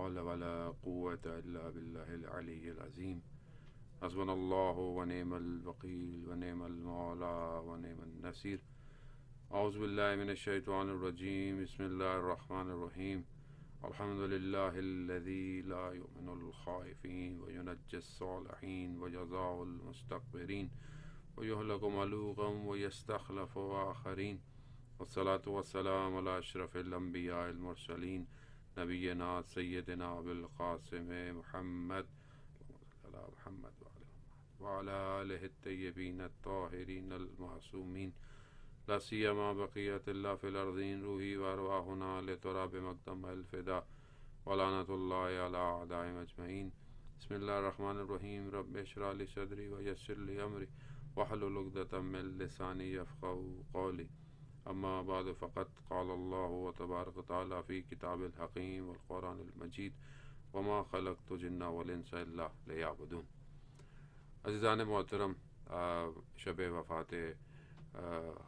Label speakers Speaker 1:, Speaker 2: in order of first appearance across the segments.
Speaker 1: حول ولا قوة إلا بالله العلي العظيم حسبنا الله ونعم الوكيل ونعم المولى ونعم النصير أعوذ بالله من الشيطان الرجيم بسم الله الرحمن الرحيم الحمد لله الذي لا يؤمن الخائفين وينجي الصالحين ويجزاء المستكبرين ويهلك ملوكا ويستخلف آخرين والصلاة والسلام على أشرف الأنبياء المرسلين نبينا سيدنا أبي القاسم محمد وعلى آله الطيبين الطاهرين المعصومين لا سيما بقية الله في الأرضين روحي وأرواحنا لتراب مقدم الفداء ولعنة الله على أعدائهم أجمعين بسم الله الرحمن الرحيم رب اشرح لي صدري ويسر لي أمري واحلل عقدة من لساني يفقهوا قولي أما بعد فقد قال الله تبارك وتعالى في كتاب الحكيم والقرآن المجيد وما خلقت الجن والإنس إلا ليعبدون. عزیزان محترم، شب وفات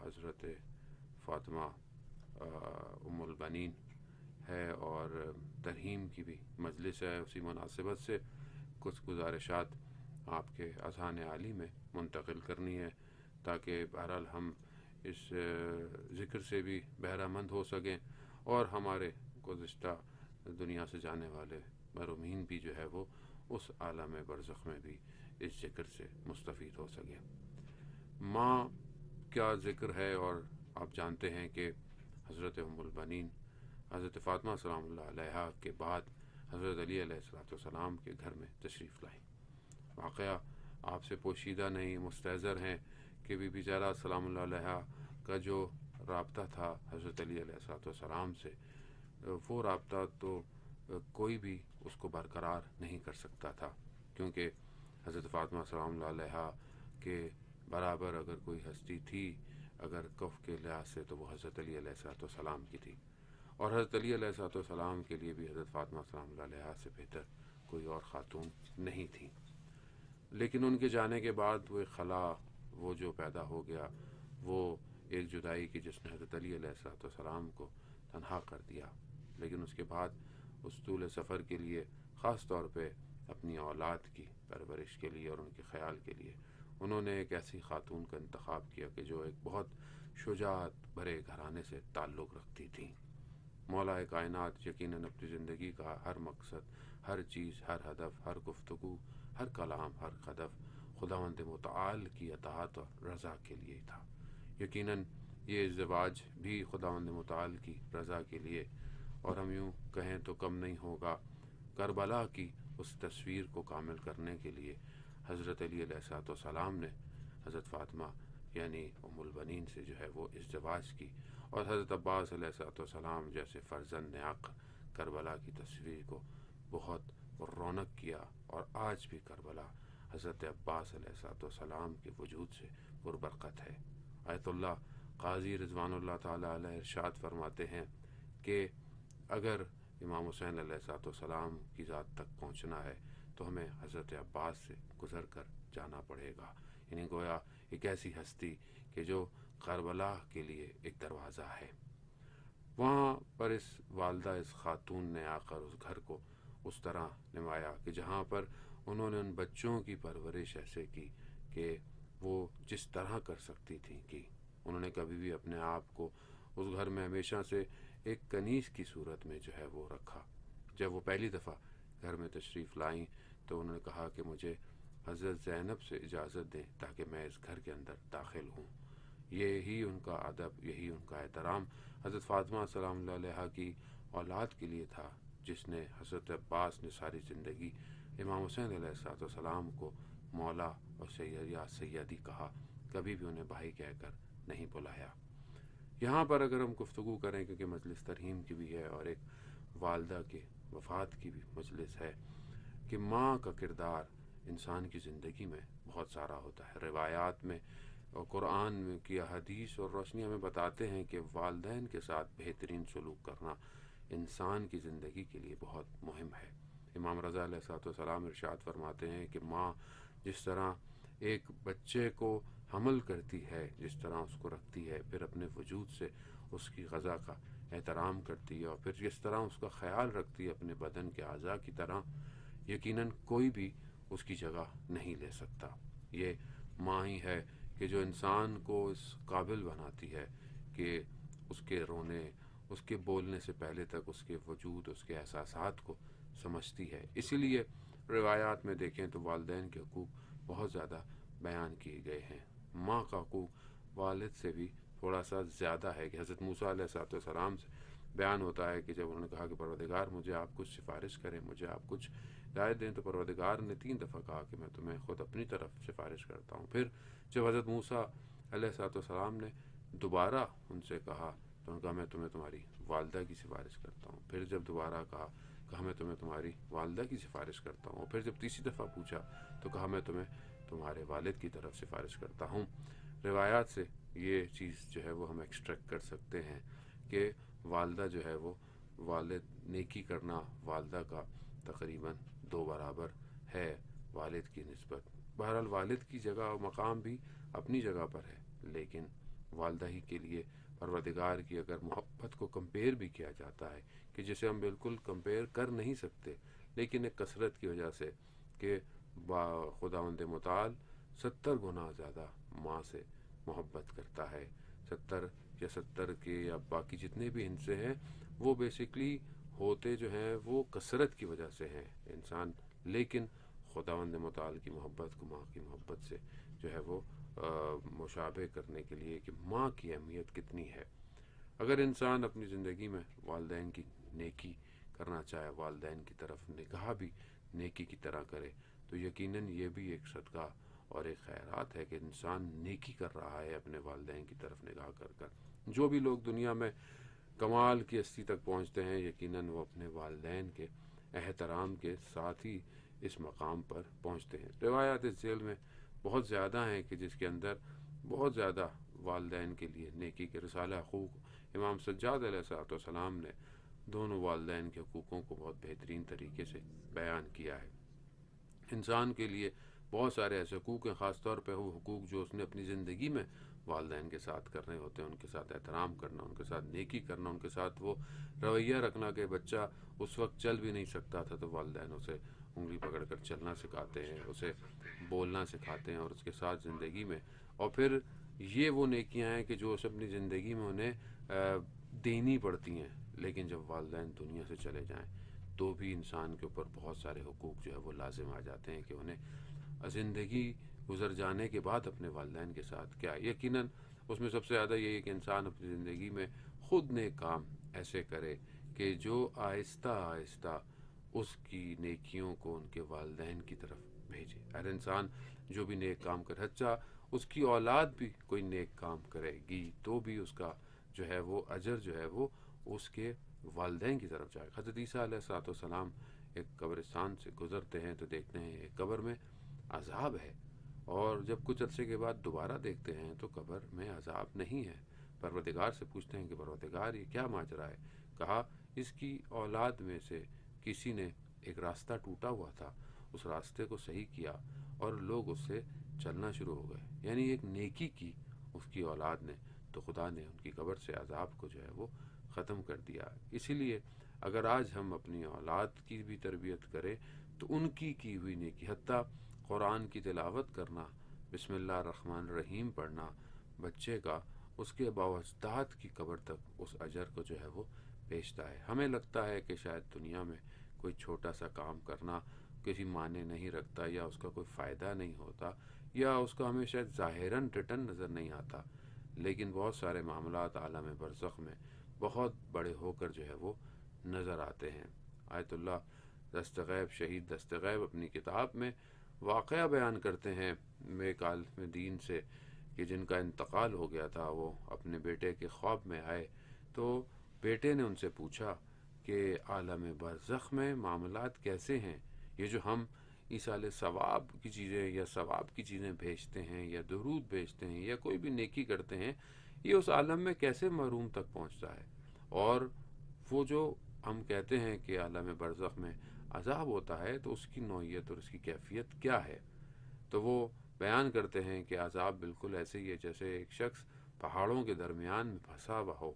Speaker 1: حضرت فاطمہ ام البنین ہے اور ترحیم کی بھی مجلس ہے. اسی مناسبت سے کچھ گزارشات آپ کے اذہان عالی میں منتقل کرنی ہے تاکہ بہرحال ہم اس ذکر سے بھی بہرہ مند ہو سکیں اور ہمارے گزشتہ دنیا سے جانے والے مرحومین بھی جو ہے وہ اس عالم برزخ میں بھی اس ذکر سے مستفید ہو سکیں. ماں کیا ذکر ہے، اور آپ جانتے ہیں کہ حضرت ام البنین حضرت فاطمہ سلام اللہ علیہا کے بعد حضرت علی علیہ السلام کے گھر میں تشریف لائیں. واقعہ آپ سے پوشیدہ نہیں، مستحضر ہیں کہ بی بی زہرا سلام اللہ علیہا کا جو رابطہ تھا حضرت علی علیہ السلام سے، وہ رابطہ تو کوئی بھی اس کو برقرار نہیں کر سکتا تھا، کیونکہ حضرت فاطمہ سلام اللہ علیہا کے برابر اگر کوئی ہستی تھی اگر کف کے لحاظ سے تو وہ حضرت علی علیہ السلام کی تھی، اور حضرت علی علیہ السلام کے لیے بھی حضرت فاطمہ سلام اللہ علیہا سے بہتر کوئی اور خاتون نہیں تھی. لیکن ان کے جانے کے بعد وہ خلا وہ جو پیدا ہو گیا، وہ ایک جدائی کی جس نے حضرت علی علیہ السلام کو تنہا کر دیا. لیکن اس کے بعد اس طول سفر کے لیے، خاص طور پہ اپنی اولاد کی پرورش کے لیے اور ان کے خیال کے لیے، انہوں نے ایک ایسی خاتون کا انتخاب کیا کہ جو ایک بہت شجاعت بھرے گھرانے سے تعلق رکھتی تھیں. مولا کائنات یقیناً اپنی زندگی کا ہر مقصد، ہر چیز، ہر ہدف، ہر گفتگو، ہر کلام، ہر ہدف خداوند متعال کی اطاعت اور رضا کے لیے تھا. یقیناً یہ ازدواج بھی خداوند متعال کی رضا کے لیے، اور ہم یوں کہیں تو کم نہیں ہوگا، کربلا کی اس تصویر کو کامل کرنے کے لیے حضرت علی علیہ السلام نے حضرت فاطمہ یعنی ام البنین سے جو ہے وہ ازدواج کی، اور حضرت عباس علیہ السلام جیسے فرزند آقا کربلا کی تصویر کو بہت رونق کیا. اور آج بھی کربلا حضرت عباس علیہ السلام کے وجود سے پربرکت ہے. آیت اللہ قاضی رضوان اللہ تعالی علیہ ارشاد فرماتے ہیں کہ اگر امام حسین علیہ السلام کی ذات تک پہنچنا ہے تو ہمیں حضرت عباس سے گزر کر جانا پڑے گا. یعنی گویا ایک ایسی ہستی کہ جو کربلا کے لیے ایک دروازہ ہے. وہاں پر اس والدہ، اس خاتون نے آ کر اس گھر کو اس طرح نمایا کہ جہاں پر انہوں نے ان بچوں کی پرورش ایسے کی کہ وہ جس طرح کر سکتی تھیں کی. انہوں نے کبھی بھی اپنے آپ کو اس گھر میں ہمیشہ سے ایک کنیز کی صورت میں جو ہے وہ رکھا. جب وہ پہلی دفعہ گھر میں تشریف لائیں تو انہوں نے کہا کہ مجھے حضرت زینب سے اجازت دیں تاکہ میں اس گھر کے اندر داخل ہوں. یہی ان کا ادب، یہی ان کا احترام حضرت فاطمہ سلام اللہ علیہا کی اولاد کے لیے تھا، جس نے حضرت عباس نے ساری زندگی امام حسین علیہ السلام کو مولا اور سید یا سیدی کہا، کبھی بھی انہیں بھائی کہہ کر نہیں بلایا. یہاں پر اگر ہم گفتگو کریں، کیونکہ مجلس ترحیم کی بھی ہے اور ایک والدہ کے وفات کی بھی مجلس ہے، کہ ماں کا کردار انسان کی زندگی میں بہت سارا ہوتا ہے. روایات میں اور قرآن میں کی حدیث اور روشنی ہمیں بتاتے ہیں کہ والدین کے ساتھ بہترین سلوک کرنا انسان کی زندگی کے لیے بہت مہم ہے. امام رضا علیہ السلام ارشاد فرماتے ہیں کہ ماں جس طرح ایک بچے کو حمل کرتی ہے، جس طرح اس کو رکھتی ہے، پھر اپنے وجود سے اس کی غذا کا احترام کرتی ہے اور پھر جس طرح اس کا خیال رکھتی ہے اپنے بدن کے اعضاء کی طرح، یقیناً کوئی بھی اس کی جگہ نہیں لے سکتا۔ یہ ماں ہی ہے کہ جو انسان کو اس قابل بناتی ہے کہ اس کے رونے، اس کے بولنے سے پہلے تک اس کے وجود، اس کے احساسات کو سمجھتی ہے۔ اسی لیے روایات میں دیکھیں تو والدین کے حقوق بہت زیادہ بیان کیے گئے ہیں۔ ماں کا حقوق والد سے بھی تھوڑا سا زیادہ ہے کہ حضرت موسیٰ علیہ السلام سے بیان ہوتا ہے کہ جب انہوں نے کہا کہ پروردگار مجھے آپ کچھ سفارش کریں، مجھے آپ کچھ ہدایت دیں، تو پروردگار نے 3 دفعہ کہا کہ میں تمہیں خود اپنی طرف سفارش کرتا ہوں۔ پھر جب حضرت موسیٰ علیہ السلام نے دوبارہ ان سے کہا تو انہوں نے کہا میں تمہیں تمہاری والدہ کی سفارش کرتا ہوں۔ پھر جب دوبارہ کہا میں تمہیں تمہاری والدہ کی سفارش کرتا ہوں۔ پھر جب تیسری دفعہ پوچھا تو کہا میں تمہیں تمہارے والد کی طرف سفارش کرتا ہوں۔ روایات سے یہ چیز جو ہے وہ ہم ایکسٹریکٹ کر سکتے ہیں کہ والدہ جو ہے وہ والد نیکی کرنا والدہ کا تقریباً 2 برابر ہے والد کی نسبت۔ بہرحال والد کی جگہ و مقام بھی اپنی جگہ پر ہے، لیکن والدہ ہی کے لیے پروردگار کی اگر محبت کو کمپیئر بھی کیا جاتا ہے کہ جسے ہم بالکل کمپیئر کر نہیں سکتے، لیکن ایک کثرت کی وجہ سے کہ خداوند متعال 70 گنا زیادہ ماں سے محبت کرتا ہے۔ 70 کے یا باقی جتنے بھی حصے ہیں وہ بیسیکلی ہوتے جو ہیں وہ کثرت کی وجہ سے ہیں انسان، لیکن خداوند متعال کی محبت کو ماں کی محبت سے جو ہے وہ مشابہ کرنے کے لیے کہ ماں کی اہمیت کتنی ہے۔ اگر انسان اپنی زندگی میں والدین کی نیکی کرنا چاہے، والدین کی طرف نگاہ بھی نیکی کی طرح کرے، تو یقیناً یہ بھی ایک صدقہ اور ایک خیرات ہے کہ انسان نیکی کر رہا ہے اپنے والدین کی طرف نگاہ کر کر۔ جو بھی لوگ دنیا میں کمال کی ہستی تک پہنچتے ہیں، یقیناً وہ اپنے والدین کے احترام کے ساتھ ہی اس مقام پر پہنچتے ہیں۔ روایات اس ذیل میں بہت زیادہ ہیں کہ جس کے اندر بہت زیادہ والدین کے لیے نیکی کے رسالہ حقوق امام سجاد علیہ السلام نے دونوں والدین کے حقوقوں کو بہت بہترین طریقے سے بیان کیا ہے۔ انسان کے لیے بہت سارے ایسے حقوق ہیں، خاص طور پہ وہ حقوق جو اس نے اپنی زندگی میں والدین کے ساتھ کرنے ہوتے ہیں، ان کے ساتھ احترام کرنا، ان کے ساتھ نیکی کرنا، ان کے ساتھ وہ رویہ رکھنا کہ بچہ اس وقت چل بھی نہیں سکتا تھا تو والدین اسے انگلی پکڑ کر چلنا سکھاتے ہیں، اسے بولنا سکھاتے ہیں اور اس کے ساتھ زندگی میں، اور پھر یہ وہ نیکیاں ہیں کہ جو اسے اپنی زندگی میں انہیں دینی پڑتی ہیں، لیکن جب والدین دنیا سے چلے جائیں تو بھی انسان کے اوپر بہت سارے حقوق جو ہے وہ لازم آ جاتے ہیں کہ انہیں زندگی گزر جانے کے بعد اپنے والدین کے ساتھ کیا۔ یقیناً اس میں سب سے زیادہ یہی ہے کہ انسان اپنی زندگی میں خود نیک کام ایسے کرے کہ جو آہستہ آہستہ اس کی نیکیوں کو ان کے والدین کی طرف بھیجے۔ ہر انسان جو بھی نیک کام کرے، اچھا اس کی اولاد بھی کوئی نیک کام کرے گی تو بھی اس کا جو ہے وہ اجر جو ہے وہ اس کے والدین کی طرف جائے۔ حضرت عیسیٰ علیہ السلام ایک قبرستان سے گزرتے ہیں تو دیکھتے ہیں ایک قبر میں عذاب ہے، اور جب کچھ عرصے کے بعد دوبارہ دیکھتے ہیں تو قبر میں عذاب نہیں ہے۔ پروردگار سے پوچھتے ہیں کہ پروردگار یہ کیا ماجرا ہے؟ کہا اس کی اولاد میں سے کسی نے ایک راستہ ٹوٹا ہوا تھا، اس راستے کو صحیح کیا اور لوگ اس سے چلنا شروع ہو گئے، یعنی ایک نیکی کی اس کی اولاد نے، تو خدا نے ان کی قبر سے عذاب کو جو ہے وہ ختم کر دیا۔ اسی لیے اگر آج ہم اپنی اولاد کی بھی تربیت کریں تو ان کی ہوئی نیکی، حتیٰ قرآن کی تلاوت کرنا، بسم اللہ الرحمن الرحیم پڑھنا بچے کا، اس کے باوجداد کی قبر تک اس اجر کو جو ہے وہ بھیجتا ہے۔ ہمیں لگتا ہے کہ شاید دنیا میں کوئی چھوٹا سا کام کرنا کسی معنی نہیں رکھتا، یا اس کا کوئی فائدہ نہیں ہوتا، یا اس کا ہمیں شاید ظاہراً ریٹرن نظر نہیں آتا، لیکن بہت سارے معاملات عالم برزخ میں بہت بڑے ہو کر جو ہے وہ نظر آتے ہیں۔ آیت اللہ دستغیب شہید دستغیب اپنی کتاب میں واقعہ بیان کرتے ہیں ایک عالم دین سے کہ جن کا انتقال ہو گیا تھا، وہ اپنے بیٹے کے خواب میں آئے تو بیٹے نے ان سے پوچھا کہ عالم برزخ میں معاملات کیسے ہیں؟ یہ جو ہم ایصال ثواب کی چیزیں یا ثواب کی چیزیں بھیجتے ہیں یا درود بھیجتے ہیں یا کوئی بھی نیکی کرتے ہیں، یہ اس عالم میں کیسے محروم تک پہنچتا ہے؟ اور وہ جو ہم کہتے ہیں کہ عالم برزخ میں عذاب ہوتا ہے تو اس کی نوعیت اور اس کی کیفیت کیا ہے؟ تو وہ بیان کرتے ہیں کہ عذاب بالکل ایسے ہی ہے جیسے ایک شخص پہاڑوں کے درمیان میں پھنسا ہوا ہو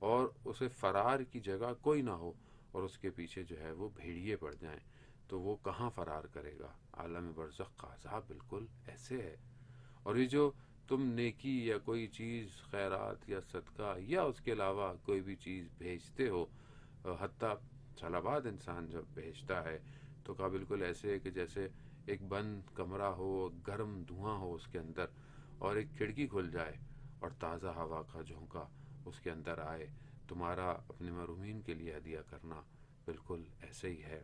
Speaker 1: اور اسے فرار کی جگہ کوئی نہ ہو اور اس کے پیچھے جو ہے وہ بھیڑیے پڑ جائیں، تو وہ کہاں فرار کرے گا؟ عالم برزخ کا عذاب بالکل ایسے ہے۔ اور یہ جو تم نیکی یا کوئی چیز خیرات یا صدقہ یا اس کے علاوہ کوئی بھی چیز بھیجتے ہو، حتیٰ صلوات انسان جب بھیجتا ہے تو کا بالکل ایسے ہے کہ جیسے ایک بند کمرہ ہو، گرم دھواں ہو اس کے اندر، اور ایک کھڑکی کھل جائے اور تازہ ہوا کا جھونکا اس کے اندر آئے۔ تمہارا اپنے محرومین کے لیے ہدیہ کرنا بالکل ایسے ہی ہے۔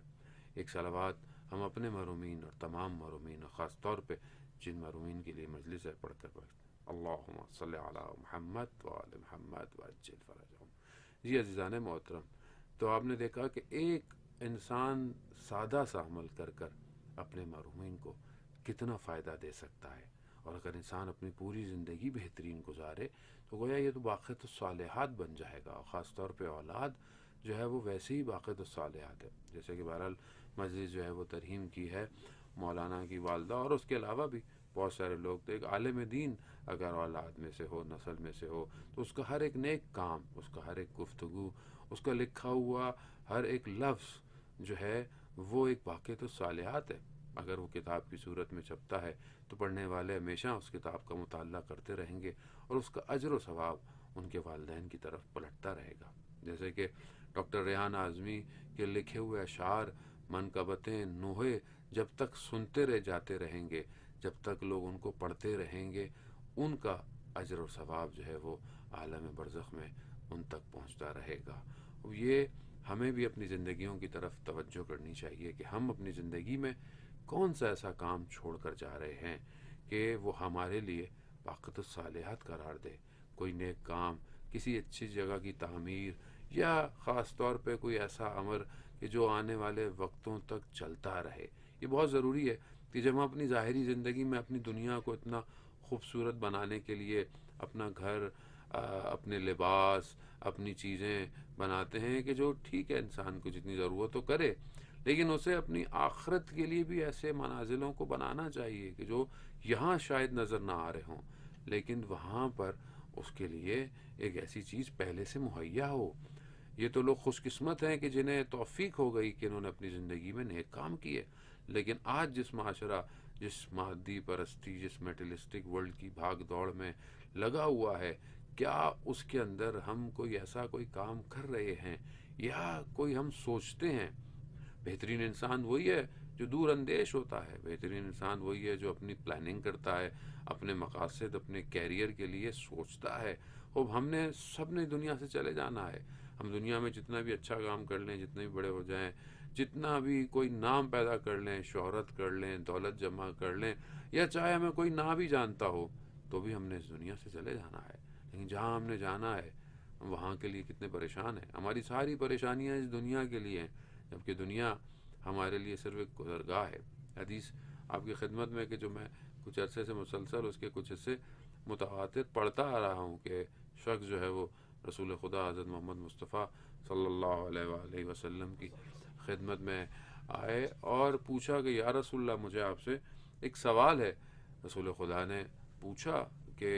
Speaker 1: ایک صلوات ہم اپنے محرومین اور تمام محرومین اور خاص طور پہ جن محرومین کے لیے مجلس ہے پڑھ کر پڑھتے ہیں، اللہم صلی علی محمد وآل محمد وعجل فرجہم۔ جی عزیزان محترم، تو آپ نے دیکھا کہ ایک انسان سادہ سا عمل کر کر اپنے محرومین کو کتنا فائدہ دے سکتا ہے، اور اگر انسان اپنی پوری زندگی بہترین گزارے تو گویا یہ تو باقیت الصالحات بن جائے گا، اور خاص طور پہ اولاد جو ہے وہ ویسے ہی باقیت الصالحات ہے، جیسے کہ بہرحال مجلس جو ہے وہ ترہیم کی ہے مولانا کی والدہ اور اس کے علاوہ بھی بہت سارے لوگ، تو ایک عالم دین اگر اولاد میں سے ہو، نسل میں سے ہو، تو اس کا ہر ایک نیک کام، اس کا ہر ایک گفتگو، اس کا لکھا ہوا ہر ایک لفظ جو ہے وہ ایک باقیت الصالحات ہے۔ اگر وہ کتاب کی صورت میں چھپتا ہے تو پڑھنے والے ہمیشہ اس کتاب کا مطالعہ کرتے رہیں گے اور اس کا اجر و ثواب ان کے والدین کی طرف پلٹتا رہے گا۔ جیسے کہ ڈاکٹر ریحان اعظمی کے لکھے ہوئے اشعار، منقبتیں، نوحے جب تک سنتے رہ جاتے رہیں گے، جب تک لوگ ان کو پڑھتے رہیں گے، ان کا اجر و ثواب جو ہے وہ عالم برزخ میں ان تک پہنچتا رہے گا۔ یہ ہمیں بھی اپنی زندگیوں کی طرف توجہ کرنی چاہیے کہ ہم اپنی زندگی میں کون سا ایسا کام چھوڑ کر جا رہے ہیں کہ وہ ہمارے لیے باقیت الصالحات قرار دے۔ کوئی نیک کام، کسی اچھی جگہ کی تعمیر، یا خاص طور پہ کوئی ایسا عمل کہ جو آنے والے وقتوں تک چلتا رہے۔ یہ بہت ضروری ہے کہ جب ہم اپنی ظاہری زندگی میں اپنی دنیا کو اتنا خوبصورت بنانے کے لیے اپنا گھر، اپنے لباس، اپنی چیزیں بناتے ہیں کہ جو ٹھیک ہے انسان کو جتنی ضرورت ہو کرے، لیکن اسے اپنی آخرت کے لیے بھی ایسے منازلوں کو بنانا چاہیے کہ جو یہاں شاید نظر نہ آ رہے ہوں، لیکن وہاں پر اس کے لیے ایک ایسی چیز پہلے سے مہیا ہو۔ یہ تو لوگ خوش قسمت ہیں کہ جنہیں توفیق ہو گئی کہ انہوں نے اپنی زندگی میں نیک کام کیے، لیکن آج جس معاشرہ، جس مادی پرستی، جس میٹرلسٹک ورلڈ کی بھاگ دوڑ میں لگا ہوا ہے، کیا اس کے اندر ہم کوئی ایسا کوئی کام کر رہے ہیں یا کوئی ہم سوچتے ہیں؟ بہترین انسان وہی ہے جو دور اندیش ہوتا ہے، بہترین انسان وہی ہے جو اپنی پلاننگ کرتا ہے، اپنے مقاصد، اپنے کیریئر کے لیے سوچتا ہے۔ اب ہم نے سب نے دنیا سے چلے جانا ہے، ہم دنیا میں جتنا بھی اچھا کام کر لیں، جتنے بھی بڑے ہو جائیں، جتنا بھی کوئی نام پیدا کر لیں، شہرت کر لیں، دولت جمع کر لیں، یا چاہے ہمیں کوئی نہ بھی جانتا ہو، تو بھی ہم نے اس دنیا سے چلے جانا ہے۔ لیکن جہاں ہم نے جانا ہے ہم وہاں کے لیے کتنے پریشان ہیں، ہماری ساری پریشانیاں اس دنیا کے لیے ہیں، جبکہ دنیا ہمارے لیے صرف ایک گزرگاہ ہے۔ حدیث آپ کی خدمت میں کہ جو میں کچھ عرصے سے مسلسل اس کے کچھ حصے متواتر پڑھتا آ رہا ہوں کہ شخص جو ہے وہ رسول خدا حضرت محمد مصطفیٰ صلی اللہ علیہ وآلہ وسلم کی خدمت میں آئے اور پوچھا کہ یا رسول اللہ، مجھے آپ سے ایک سوال ہے۔ رسول خدا نے پوچھا کہ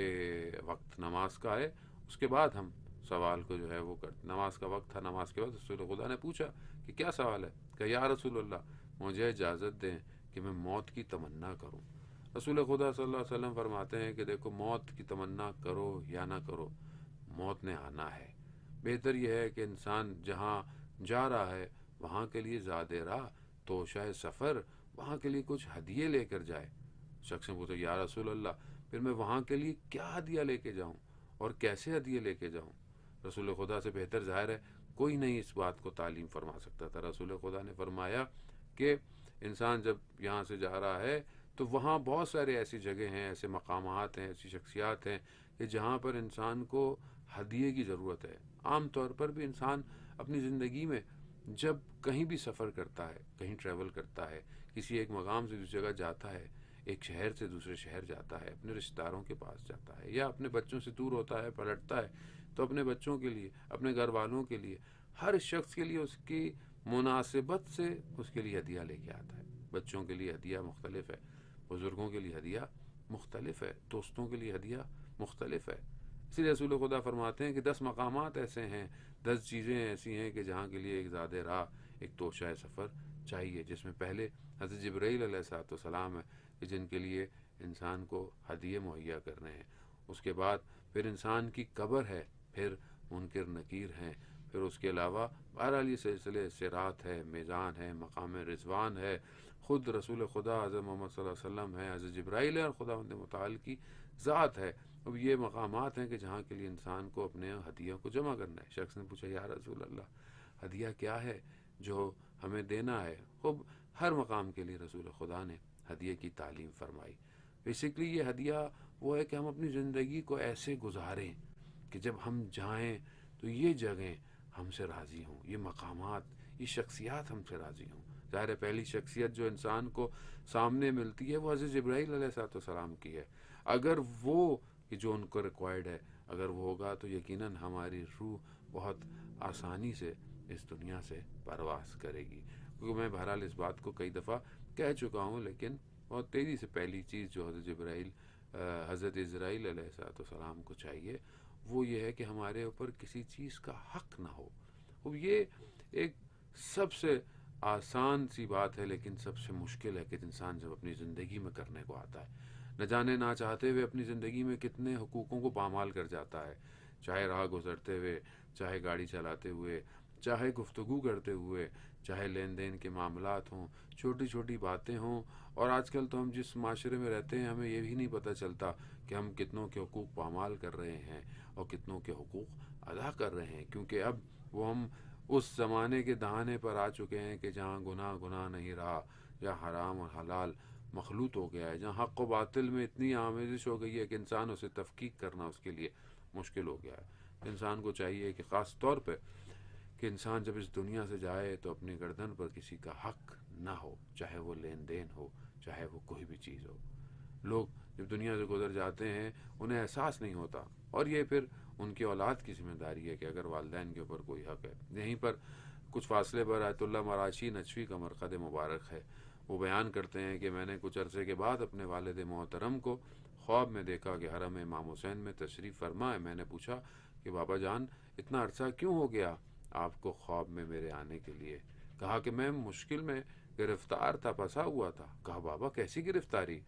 Speaker 1: وقت نماز کا ہے، اس کے بعد ہم سوال کو جو ہے وہ نماز کا وقت تھا، نماز کے بعد رسول خدا نے پوچھا کہ کیا سوال ہے؟ کہ یا رسول اللہ، مجھے اجازت دیں کہ میں موت کی تمنا کروں۔ رسول خدا صلی اللہ علیہ وسلم فرماتے ہیں کہ دیکھو، موت کی تمنا کرو یا نہ کرو، موت نے آنا ہے۔ بہتر یہ ہے کہ انسان جہاں جا رہا ہے وہاں کے لیے زاد راہ تو شاید سفر، وہاں کے لیے کچھ ہدیے لے کر جائے۔ شخص نے پوچھا یا رسول اللہ، پھر میں وہاں کے لیے کیا ہدیہ لے کے جاؤں اور کیسے ہدیے لے کے جاؤں؟ رسول خدا سے بہتر ظاہر ہے کوئی نہیں اس بات کو تعلیم فرما سکتا تھا۔ رسول خدا نے فرمایا کہ انسان جب یہاں سے جا رہا ہے تو وہاں بہت سارے ایسی جگہ ہیں، ایسے مقامات ہیں، ایسی شخصیات ہیں کہ جہاں پر انسان کو ہدیے کی ضرورت ہے۔ عام طور پر بھی انسان اپنی زندگی میں جب کہیں بھی سفر کرتا ہے، کہیں ٹریول کرتا ہے، کسی ایک مقام سے دوسری جگہ جاتا ہے، ایک شہر سے دوسرے شہر جاتا ہے، اپنے رشتہ داروں کے پاس جاتا ہے، یا اپنے بچوں سے دور ہوتا ہے، پلٹتا ہے، تو اپنے بچوں کے لیے، اپنے گھر والوں کے لیے، ہر شخص کے لیے اس کی مناسبت سے اس کے لیے ہدیہ لے کے آتا ہے۔ بچوں کے لیے ہدیہ مختلف ہے، بزرگوں کے لیے ہدیہ مختلف ہے، دوستوں کے لیے ہدیہ مختلف ہے۔ اس لیے رسول خدا فرماتے ہیں کہ 10 مقامات ایسے ہیں، 10 چیزیں ایسی ہیں کہ جہاں کے لیے ایک زاد راہ، ایک توشہ سفر چاہیے، جس میں پہلے حضرت جبرائیل علیہ السلام ہے کہ جن کے لیے انسان کو ہدیے مہیا کرنے ہیں، اس کے بعد پھر انسان کی قبر ہے، پھر منکر نکیر ہیں، پھر اس کے علاوہ بہرحال یہ سلسلے صراط ہے، میزان ہے، مقام رضوان ہے، خود رسول خدا حضرت محمد صلی اللہ علیہ وسلم ہے، حضرت جبرائیل ہے، اور خداوند متعال کی ذات ہے۔ اب یہ مقامات ہیں کہ جہاں کے لیے انسان کو اپنے ہدیوں کو جمع کرنا ہے۔ شخص نے پوچھا یا رسول اللہ ہدیہ کیا ہے جو ہمیں دینا ہے؟ خب ہر مقام کے لیے رسول خدا نے ہدیے کی تعلیم فرمائی۔ بیسکلی یہ ہدیہ وہ ہے کہ ہم اپنی زندگی کو ایسے گزاریں کہ جب ہم جائیں تو یہ جگہیں ہم سے راضی ہوں، یہ مقامات، یہ شخصیات ہم سے راضی ہوں۔ ظاہر ہے پہلی شخصیت جو انسان کو سامنے ملتی ہے وہ حضرت جبرائیل علیہ السلام کی ہے۔ اگر وہ کہ جو ان کو ریکوائرڈ ہے اگر وہ ہوگا تو یقیناً ہماری روح بہت آسانی سے اس دنیا سے پرواز کرے گی۔ کیونکہ میں بہرحال اس بات کو کئی دفعہ کہہ چکا ہوں، لیکن بہت تیزی سے پہلی چیز جو حضرت اسرائیل علیہ السلام کو چاہیے وہ یہ ہے کہ ہمارے اوپر کسی چیز کا حق نہ ہو۔ اب یہ ایک سب سے آسان سی بات ہے لیکن سب سے مشکل ہے کہ انسان جب اپنی زندگی میں کرنے کو آتا ہے، نہ جانے نہ چاہتے ہوئے اپنی زندگی میں کتنے حقوقوں کو پامال کر جاتا ہے، چاہے راہ گزرتے ہوئے، چاہے گاڑی چلاتے ہوئے، چاہے گفتگو کرتے ہوئے، چاہے لین دین کے معاملات ہوں، چھوٹی چھوٹی باتیں ہوں۔ اور آج کل تو ہم جس معاشرے میں رہتے ہیں ہمیں یہ بھی نہیں پتہ چلتا کہ ہم کتنوں کے حقوق پامال کر رہے ہیں اور کتنوں کے حقوق ادا کر رہے ہیں، کیونکہ اب وہ ہم اس زمانے کے دہانے پر آ چکے ہیں کہ جہاں گناہ نہیں رہا، جہاں حرام اور حلال مخلوط ہو گیا ہے، جہاں حق و باطل میں اتنی آمیزش ہو گئی ہے کہ انسان اسے تفکیک کرنا اس کے لیے مشکل ہو گیا ہے۔ انسان کو چاہیے کہ خاص طور پہ کہ انسان جب اس دنیا سے جائے تو اپنی گردن پر کسی کا حق نہ ہو، چاہے وہ لین دین ہو، چاہے وہ کوئی بھی چیز ہو۔ لوگ جب دنیا سے گزر جاتے ہیں انہیں احساس نہیں ہوتا، اور یہ پھر ان کی اولاد کی ذمہ داری ہے کہ اگر والدین کے اوپر کوئی حق ہے۔ یہیں پر کچھ فاصلے پر آیت اللہ مراشی نجفی کا مرقد مبارک ہے، وہ بیان کرتے ہیں کہ میں نے کچھ عرصے کے بعد اپنے والد محترم کو خواب میں دیکھا کہ حرم امام حسین میں تشریف فرما ہے۔ میں نے پوچھا کہ بابا جان اتنا عرصہ کیوں ہو گیا آپ کو خواب میں میرے آنے کے لیے؟ کہا کہ میں مشکل میں گرفتار تھا، پھنسا ہوا تھا۔ کہا بابا کیسی گرفتاری؟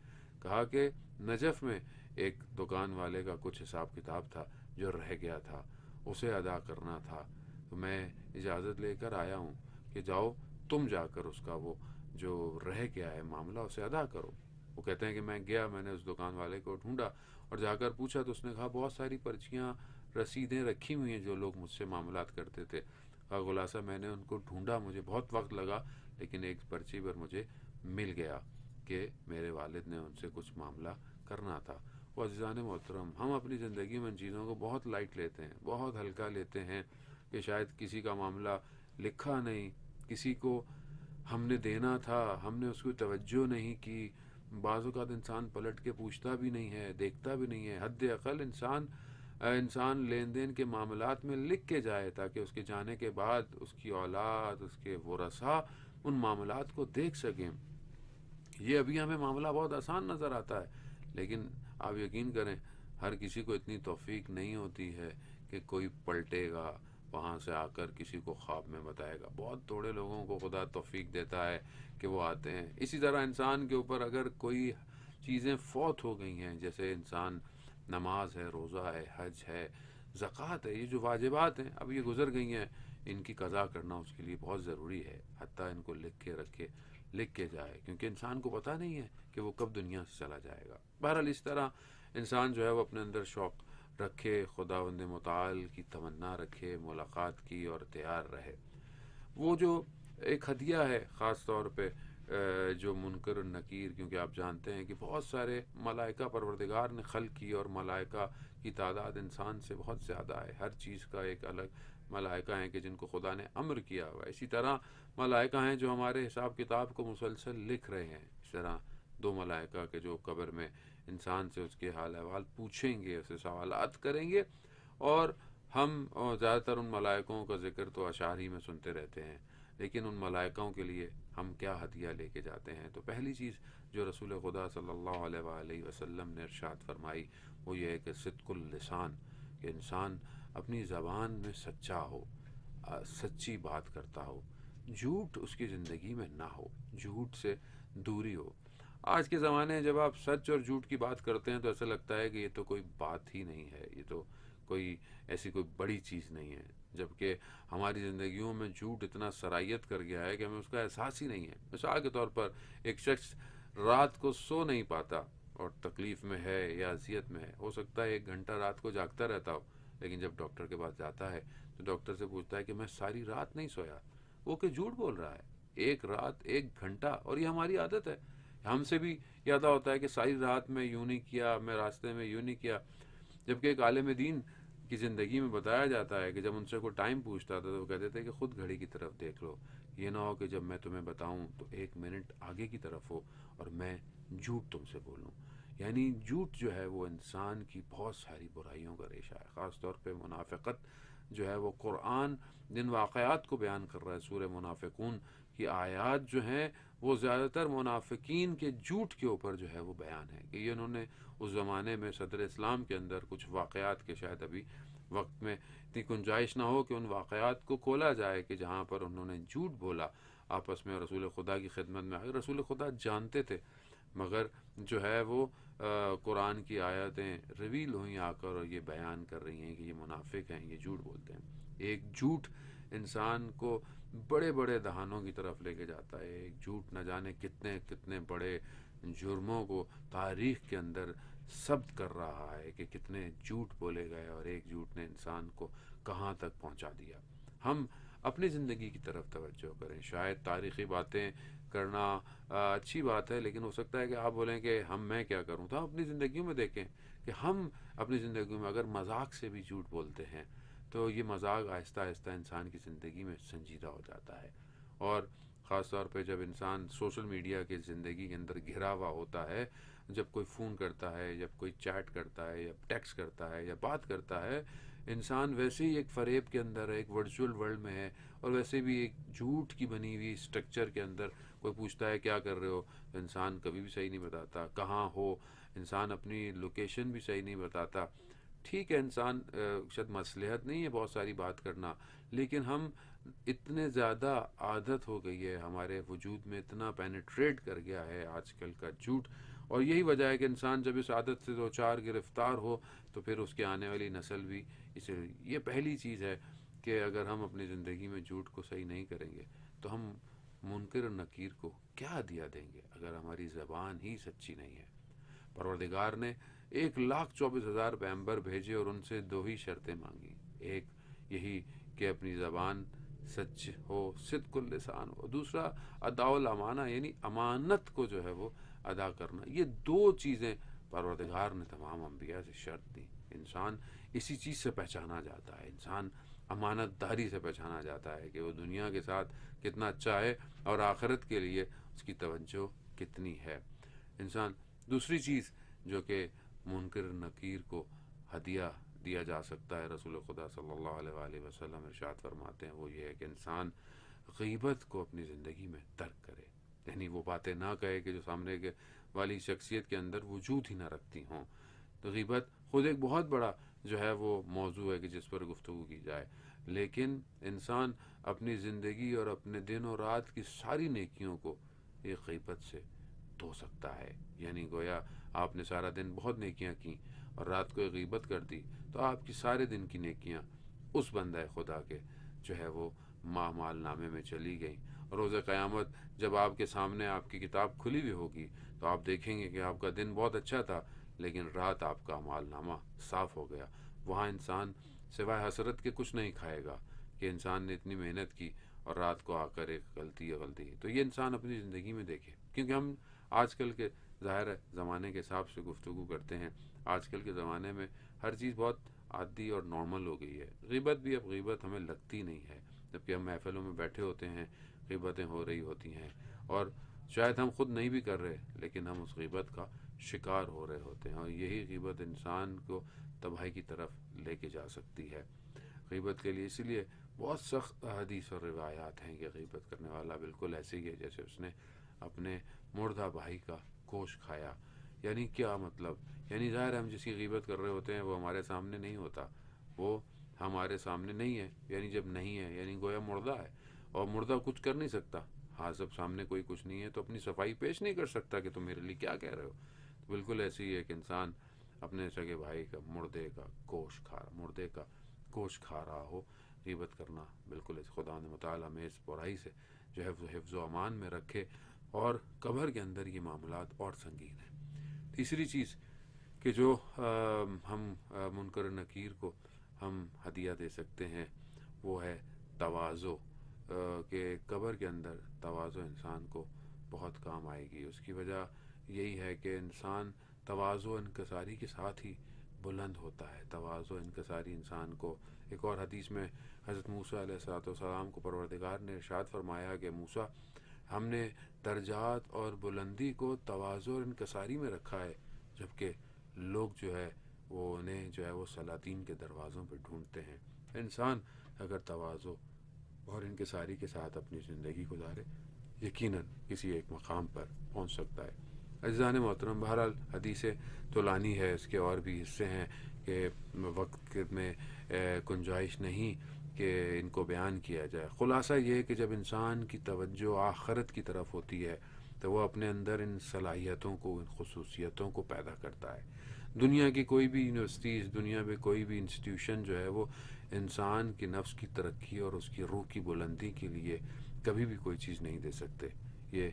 Speaker 1: کہا کہ نجف میں ایک دکان والے کا کچھ حساب کتاب تھا جو رہ گیا تھا، اسے ادا کرنا تھا، تو میں اجازت لے کر آیا ہوں کہ جاؤ تم جا کر اس کا وہ جو رہ گیا ہے معاملہ اسے ادا کرو۔ وہ کہتے ہیں کہ میں گیا، میں نے اس دکان والے کو ڈھونڈا اور جا کر پوچھا تو اس نے کہا بہت ساری پرچیاں رسیدیں رکھی ہوئی ہیں جو لوگ مجھ سے معاملات کرتے تھے۔ کہا خلاصہ میں نے ان کو ڈھونڈا، مجھے بہت وقت لگا، لیکن ایک پرچی پر مجھے مل گیا کہ میرے والد نے ان سے کچھ معاملہ کرنا تھا۔ وہ عزیزان محترم، ہم اپنی زندگی میں ان چیزوں کو بہت لائٹ لیتے ہیں، بہت ہلکا لیتے ہیں کہ شاید کسی کا معاملہ لکھا نہیں، کسی کو ہم نے دینا تھا، ہم نے اس کو توجہ نہیں کی۔ بعض اوقات انسان پلٹ کے پوچھتا بھی نہیں ہے، دیکھتا بھی نہیں ہے۔ حد اقل انسان لین دین کے معاملات میں لکھ کے جائے تاکہ اس کے جانے کے بعد اس کی اولاد، اس کے ورثاء ان معاملات کو دیکھ سکیں۔ یہ ابھی ہمیں معاملہ بہت آسان نظر آتا ہے، لیکن آپ یقین کریں ہر کسی کو اتنی توفیق نہیں ہوتی ہے کہ کوئی پلٹے گا وہاں سے آ کر کسی کو خواب میں بتائے گا۔ بہت تھوڑے لوگوں کو خدا توفیق دیتا ہے کہ وہ آتے ہیں۔ اسی طرح انسان کے اوپر اگر کوئی چیزیں فوت ہو گئی ہیں، جیسے انسان نماز ہے، روزہ ہے، حج ہے، زکوٰۃ ہے، یہ جو واجبات ہیں اب یہ گزر گئی ہیں، ان کی قضا کرنا اس کے لیے بہت ضروری ہے، حتیٰ ان کو لکھ کے جائے، کیونکہ انسان کو پتہ نہیں ہے کہ وہ کب دنیا سے چلا جائے گا۔ بہرحال اس طرح انسان جو ہے وہ اپنے اندر شوق رکھے، خداوند متعال کی تمنا رکھے، ملاقات کی، اور تیار رہے۔ وہ جو ایک ہدیہ ہے خاص طور پہ جو منکر و نکیر، کیونکہ آپ جانتے ہیں کہ بہت سارے ملائکہ پروردگار نے خلق کی اور ملائکہ کی تعداد انسان سے بہت زیادہ ہے، ہر چیز کا ایک الگ ملائکہ ہیں کہ جن کو خدا نے امر کیا ہوا ہے۔ اسی طرح ملائکہ ہیں جو ہمارے حساب کتاب کو مسلسل لکھ رہے ہیں۔ اس طرح 2 ملائکہ کے جو قبر میں انسان سے اس کے حال احوال پوچھیں گے، اسے سوالات کریں گے، اور ہم زیادہ تر ان ملائکوں کا ذکر تو اشعار ہی میں سنتے رہتے ہیں، لیکن ان ملائکوں کے لیے ہم کیا ہدیہ لے کے جاتے ہیں؟ تو پہلی چیز جو رسول خدا صلی اللہ علیہ وآلہ وسلم نے ارشاد فرمائی وہ یہ ہے کہ صدق اللسان، کہ انسان اپنی زبان میں سچا ہو، سچی بات کرتا ہو، جھوٹ اس کی زندگی میں نہ ہو، جھوٹ سے دوری ہو۔ آج کے زمانے میں جب آپ سچ اور جھوٹ کی بات کرتے ہیں تو ایسا لگتا ہے کہ یہ تو کوئی بات ہی نہیں ہے، یہ تو کوئی ایسی کوئی بڑی چیز نہیں ہے، جبکہ ہماری زندگیوں میں جھوٹ اتنا سرایت کر گیا ہے کہ ہمیں اس کا احساس ہی نہیں ہے۔ مثال کے طور پر ایک شخص رات کو سو نہیں پاتا اور تکلیف میں ہے یا اذیت میں ہے، ہو سکتا ہے 1 گھنٹہ رات کو جاگتا رہتا ہو، لیکن جب ڈاکٹر کے پاس جاتا ہے تو ڈاکٹر سے پوچھتا ہے کہ میں ساری رات نہیں سویا، وہ کہ جھوٹ بول رہا ہے، 1 رات 1 گھنٹہ، اور یہ ہماری عادت ہے۔ ہم سے بھی یاد ہوتا ہے کہ ساری رات میں یوں نہیں کیا، میں راستے میں یوں نہیں کیا، جبکہ ایک عالم دین کی زندگی میں بتایا جاتا ہے کہ جب ان سے کوئی ٹائم پوچھتا تھا تو وہ کہتے تھے کہ خود گھڑی کی طرف دیکھ لو، یہ نہ ہو کہ جب میں تمہیں بتاؤں تو 1 منٹ آگے کی طرف ہو اور میں جھوٹ تم سے بولوں۔ یعنی جھوٹ جو ہے وہ انسان کی بہت ساری برائیوں کا ریشہ ہے، خاص طور پہ منافقت جو ہے وہ قرآن جن واقعات کو بیان کر رہا ہے، سورہ منافقون کی آیات جو ہیں وہ زیادہ تر منافقین کے جھوٹ کے اوپر جو ہے وہ بیان ہے کہ یہ انہوں نے اس زمانے میں صدر اسلام کے اندر کچھ واقعات کے شاید ابھی وقت میں اتنی گنجائش نہ ہو کہ ان واقعات کو کھولا جائے کہ جہاں پر انہوں نے جھوٹ بولا آپس میں، رسول خدا کی خدمت میں آئے۔ رسول خدا جانتے تھے، مگر جو ہے وہ قرآن کی آیتیں ریویل ہوئیں آ کر اور یہ بیان کر رہی ہیں کہ یہ منافق ہیں، یہ جھوٹ بولتے ہیں۔ ایک جھوٹ انسان کو بڑے بڑے دہانوں کی طرف لے کے جاتا ہے، ایک جھوٹ نہ جانے کتنے کتنے بڑے جرموں کو تاریخ کے اندر ثبت کر رہا ہے کہ کتنے جھوٹ بولے گئے اور ایک جھوٹ نے انسان کو کہاں تک پہنچا دیا۔ ہم اپنی زندگی کی طرف توجہ کریں، شاید تاریخی باتیں کرنا اچھی بات ہے، لیکن ہو سکتا ہے کہ آپ بولیں کہ میں کیا کروں، تو ہم اپنی زندگیوں میں دیکھیں کہ ہم اپنی زندگیوں میں اگر مذاق سے بھی جھوٹ بولتے ہیں تو یہ مذاق آہستہ آہستہ انسان کی زندگی میں سنجیدہ ہو جاتا ہے۔ اور خاص طور پہ جب انسان سوشل میڈیا کی زندگی کے اندر گھرا ہوا ہوتا ہے، جب کوئی فون کرتا ہے، جب کوئی چیٹ کرتا ہے یا ٹیکسٹ کرتا ہے یا بات کرتا ہے، انسان ویسے ہی ایک فریب کے اندر ہے، ایک ورچوئل ورلڈ میں ہے، اور ویسے بھی ایک جھوٹ کی بنی ہوئی اسٹرکچر کے اندر کوئی پوچھتا ہے کیا کر رہے ہو، تو انسان کبھی بھی صحیح نہیں بتاتا، کہاں ہو انسان اپنی لوکیشن بھی صحیح نہیں بتاتا۔ ٹھیک ہے، انسان شاید مصلحت نہیں ہے بہت ساری بات کرنا، لیکن ہم اتنے زیادہ عادت ہو گئی ہے، ہمارے وجود میں اتنا پینیٹریٹ کر گیا ہے آج کل کا جھوٹ، اور یہی وجہ ہے کہ انسان جب اس عادت سے 2 4 گرفتار ہو تو پھر اس کے آنے والی نسل بھی اسے، یہ پہلی چیز ہے کہ اگر ہم اپنی زندگی میں جھوٹ کو صحیح نہیں کریں گے تو ہم منکر اور نکیر کو کیا ہدیہ دیں گے اگر ہماری زبان ہی سچی نہیں ہے۔ پروردگار نے 1,24,000 پیغمبر بھیجے اور ان سے 2 ہی شرطیں مانگی، ایک یہی کہ اپنی زبان سچ ہو، صدق اللسان ہو، دوسرا اداء الامانہ یعنی امانت کو جو ہے وہ ادا کرنا۔ یہ 2 چیزیں پروردگار نے تمام انبیاء سے شرط دی۔ انسان اسی چیز سے پہچانا جاتا ہے، انسان امانت داری سے پہچانا جاتا ہے کہ وہ دنیا کے ساتھ کتنا اچھا ہے اور آخرت کے لیے اس کی توجہ کتنی ہے۔ انسان دوسری چیز جو کہ منکر نکیر کو ہدیہ دیا جا سکتا ہے، رسول خدا صلی اللہ علیہ وآلہ وسلم ارشاد فرماتے ہیں، وہ یہ ہے کہ انسان غیبت کو اپنی زندگی میں ترک کرے، یعنی وہ باتیں نہ کہے کہ جو سامنے کے والی شخصیت کے اندر وجود ہی نہ رکھتی ہوں۔ تو غیبت خود ایک بہت بڑا جو ہے وہ موضوع ہے کہ جس پر گفتگو کی جائے، لیکن انسان اپنی زندگی اور اپنے دن اور رات کی ساری نیکیوں کو ایک غیبت سے دھو سکتا ہے۔ یعنی گویا آپ نے سارا دن بہت نیکیاں کی اور رات کو ایک غیبت کر دی تو آپ کی سارے دن کی نیکیاں اس بندہ خدا کے جو ہے وہ اعمال نامے میں چلی گئیں۔ روز قیامت جب آپ کے سامنے آپ کی کتاب کھلی ہوئی ہوگی تو آپ دیکھیں گے کہ آپ کا دن بہت اچھا تھا لیکن رات آپ کا اعمال نامہ صاف ہو گیا۔ وہاں انسان سوائے حسرت کے کچھ نہیں کھائے گا کہ انسان نے اتنی محنت کی اور رات کو آ کر ایک غلطی۔ تو یہ انسان اپنی زندگی میں دیکھے، کیونکہ ہم آج کل کے ظاہر ہے زمانے کے حساب سے گفتگو کرتے ہیں۔ آج کل کے زمانے میں ہر چیز بہت عادی اور نارمل ہو گئی ہے۔ غیبت بھی اب غیبت ہمیں لگتی نہیں ہے، جبکہ ہم محفلوں میں بیٹھے ہوتے ہیں، غیبتیں ہو رہی ہوتی ہیں اور شاید ہم خود نہیں بھی کر رہے لیکن ہم اس غیبت کا شکار ہو رہے ہوتے ہیں، اور یہی غیبت انسان کو تباہی کی طرف لے کے جا سکتی ہے۔ غیبت کے لیے اسی لیے بہت سخت احادیث اور روایات ہیں کہ غیبت کرنے والا بالکل ایسے ہی ہے جیسے اس نے اپنے مردہ بھائی کا گوشت کھایا۔ یعنی کیا مطلب؟ یعنی ظاہر ہم جس کی غیبت کر رہے ہوتے ہیں وہ ہمارے سامنے نہیں ہوتا، وہ ہمارے سامنے نہیں ہے، یعنی جب نہیں ہے یعنی گویا مردہ ہے، اور مردہ کچھ کر نہیں سکتا. ہاں جب سامنے کوئی کچھ نہیں ہے تو اپنی صفائی پیش نہیں کر سکتا کہ تم میرے لیے کیا کہہ رہے ہو. تو بالکل ایسی ہی ایک انسان اپنے سگے بھائی کا مردے کا گوشت کھا رہا ہو. غیبت کرنا بالکل اس خدا نے متعالی میں اس برائی سے جو ہے وہ حفظ و امان میں رکھے، اور قبر کے اندر یہ معاملات اور سنگین ہیں. تیسری چیز کہ جو ہم منکر نکیر کو ہم ہدیہ دے سکتے ہیں وہ ہے تواضع، کہ قبر کے اندر تواضع انسان کو بہت کام آئے گی. اس کی وجہ یہی ہے کہ انسان تواضع انکساری کے ساتھ ہی بلند ہوتا ہے. تواضع انکساری انسان کو، ایک اور حدیث میں حضرت موسیٰ علیہ السلام کو پروردگار نے ارشاد فرمایا کہ موسیٰ، ہم نے درجات اور بلندی کو تواضع اور انکساری میں رکھا ہے، جبکہ لوگ جو ہے وہ انہیں جو ہے وہ سلاطین کے دروازوں پہ ڈھونڈتے ہیں. انسان اگر تواضع اور انکساری کے ساتھ اپنی زندگی گزارے یقیناً کسی ایک مقام پر پہنچ سکتا ہے. عزیزان محترم، بہرحال حدیث طولانی ہے، اس کے اور بھی حصے ہیں کہ وقت میں گنجائش نہیں کہ ان کو بیان کیا جائے. خلاصہ یہ ہے کہ جب انسان کی توجہ آخرت کی طرف ہوتی ہے تو وہ اپنے اندر ان صلاحیتوں کو، ان خصوصیتوں کو پیدا کرتا ہے. دنیا کی کوئی بھی یونیورسٹیز، دنیا میں کوئی بھی انسٹیٹیوشن جو ہے وہ انسان کے نفس کی ترقی اور اس کی روح کی بلندی کے لیے کبھی بھی کوئی چیز نہیں دے سکتے. یہ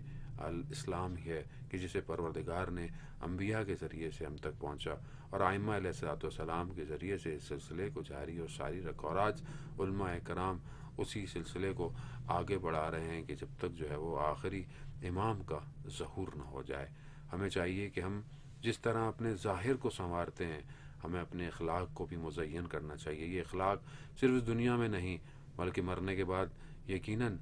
Speaker 1: اسلام ہی ہے کہ جسے پروردگار نے انبیاء کے ذریعے سے ہم تک پہنچا، اور ائمہ علیہ السلام کے ذریعے سے اس سلسلے کو جاری اور ساری رکھا، اور آج علماء کرام اسی سلسلے کو آگے بڑھا رہے ہیں کہ جب تک جو ہے وہ آخری امام کا ظہور نہ ہو جائے. ہمیں چاہیے کہ ہم جس طرح اپنے ظاہر کو سنوارتے ہیں، ہمیں اپنے اخلاق کو بھی مزین کرنا چاہیے. یہ اخلاق صرف اس دنیا میں نہیں بلکہ مرنے کے بعد یقیناً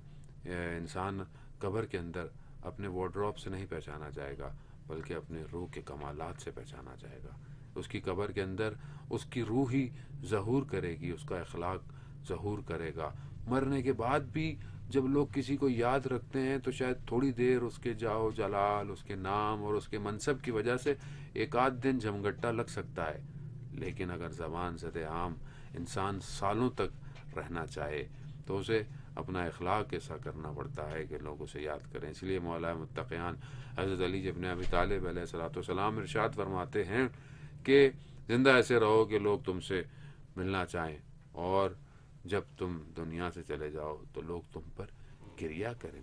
Speaker 1: انسان قبر کے اندر اپنے وارڈروب سے نہیں پہچانا جائے گا بلکہ اپنے روح کے کمالات سے پہچانا جائے گا. اس کی قبر کے اندر اس کی روح ہی ظہور کرے گی، اس کا اخلاق ظہور کرے گا. مرنے کے بعد بھی جب لوگ کسی کو یاد رکھتے ہیں تو شاید تھوڑی دیر اس کے جاؤ جلال، اس کے نام اور اس کے منصب کی وجہ سے ایک آدھ دن جھمگٹا لگ سکتا ہے، لیکن اگر زبان زد عام انسان سالوں تک رہنا چاہے تو اسے اپنا اخلاق ایسا کرنا پڑتا ہے کہ لوگ اسے یاد کریں. اس لیے مولا متقیان حضرت علی ابن ابی طالب علیہ السلام ارشاد فرماتے ہیں کہ زندہ ایسے رہو کہ لوگ تم سے ملنا چاہیں، اور جب تم دنیا سے چلے جاؤ تو لوگ تم پر گریہ کریں.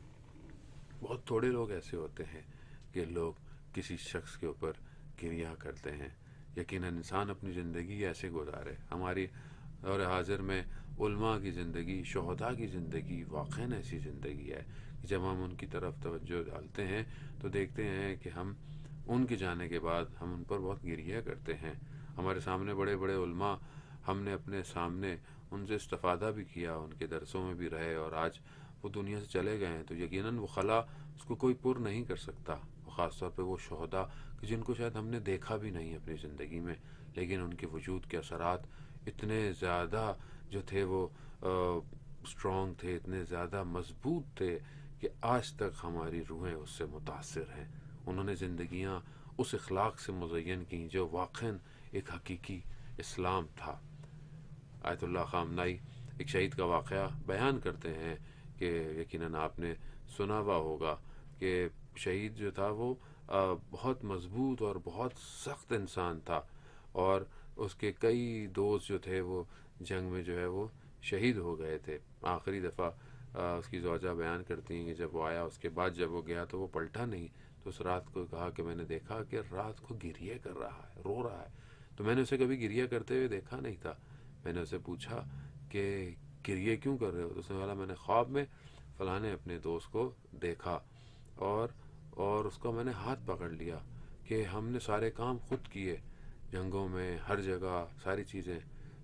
Speaker 1: بہت تھوڑے لوگ ایسے ہوتے ہیں کہ لوگ کسی شخص کے اوپر گریہ کرتے ہیں. یقیناً انسان اپنی زندگی ایسے گزارے. ہماری دور حاضر میں علماء کی زندگی، شہداء کی زندگی واقعاً ایسی زندگی ہے کہ جب ہم ان کی طرف توجہ ڈالتے ہیں تو دیکھتے ہیں کہ ہم ان کے جانے کے بعد ہم ان پر بہت گریہ کرتے ہیں. ہمارے سامنے بڑے بڑے علماء، ہم نے اپنے سامنے ان سے استفادہ بھی کیا، ان کے درسوں میں بھی رہے، اور آج وہ دنیا سے چلے گئے ہیں تو یقیناً وہ خلا اس کو کوئی پر نہیں کر سکتا. خاص طور پہ وہ شہداء کہ جن کو شاید ہم نے دیکھا بھی نہیں اپنی زندگی میں، لیکن ان کے وجود کے اثرات اتنے زیادہ جو تھے وہ اسٹرانگ تھے، اتنے زیادہ مضبوط تھے کہ آج تک ہماری روحیں اس سے متاثر ہیں. انہوں نے زندگیاں اس اخلاق سے مزین کیں جو واقعاً ایک حقیقی اسلام تھا. آیت اللہ خامنائی ایک شہید کا واقعہ بیان کرتے ہیں کہ یقیناً آپ نے سنا ہوا ہوگا کہ شہید جو تھا وہ بہت مضبوط اور بہت سخت انسان تھا، اور اس کے کئی دوست جو تھے وہ جنگ میں جو ہے وہ شہید ہو گئے تھے. آخری دفعہ اس کی زوجہ بیان کرتی ہیں کہ جب وہ آیا اس کے بعد جب وہ گیا تو وہ پلٹا نہیں، تو اس رات کو کہا کہ میں نے دیکھا کہ رات کو گریہ کر رہا ہے، رو رہا ہے. تو میں نے اسے کبھی گریہ کرتے ہوئے دیکھا نہیں تھا. میں نے اسے پوچھا کہ گریہ کیوں کر رہے ہو؟ تو اس نے بولا میں نے خواب میں فلاں اپنے دوست کو دیکھا اور اس کو میں نے ہاتھ پکڑ لیا کہ ہم نے سارے کام خود کیے، جنگوں میں ہر جگہ ساری چیزیں،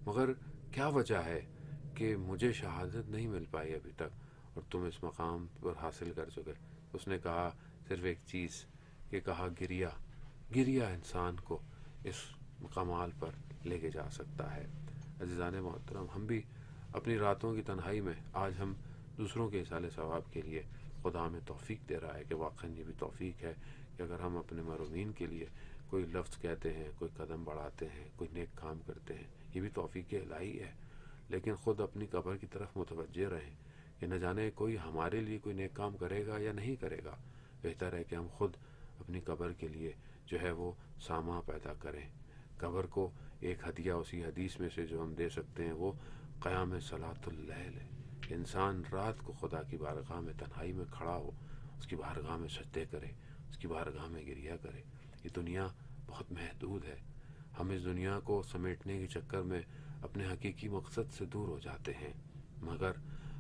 Speaker 1: مگر کیا وجہ ہے کہ مجھے شہادت نہیں مل پائی ابھی تک اور تم اس مقام پر حاصل کر چکے. اس نے کہا صرف ایک چیز کہ کہا گریہ انسان کو اس کمال پر لے کے جا سکتا ہے. عزیزان محترم، ہم بھی اپنی راتوں کی تنہائی میں آج ہم دوسروں کے اصال ثواب کے لیے خدا ہمیں توفیق دے رہا ہے کہ واقعاً یہ بھی توفیق ہے کہ اگر ہم اپنے مرحومین کے لیے کوئی لفظ کہتے ہیں، کوئی قدم بڑھاتے ہیں، کوئی نیک کام کرتے ہیں، یہ بھی توفیق الہی ہے، لیکن خود اپنی قبر کی طرف متوجہ رہیں کہ نہ جانے کوئی ہمارے لیے کوئی نیک کام کرے گا یا نہیں کرے گا۔ بہتر ہے کہ ہم خود اپنی قبر کے لیے جو ہے وہ سامان پیدا کریں۔ قبر کو ایک ہدیہ اسی حدیث میں سے جو ہم دے سکتے ہیں وہ قیام صلاۃ اللیل ہے۔ انسان رات کو خدا کی بارگاہ میں تنہائی میں کھڑا ہو، اس کی بارگاہ میں سجدے کرے، اس کی بارگاہ میں گریہ کرے۔ یہ دنیا بہت محدود ہے، ہم اس دنیا کو سمیٹنے کے چکر میں اپنے حقیقی مقصد سے دور ہو جاتے ہیں۔ مگر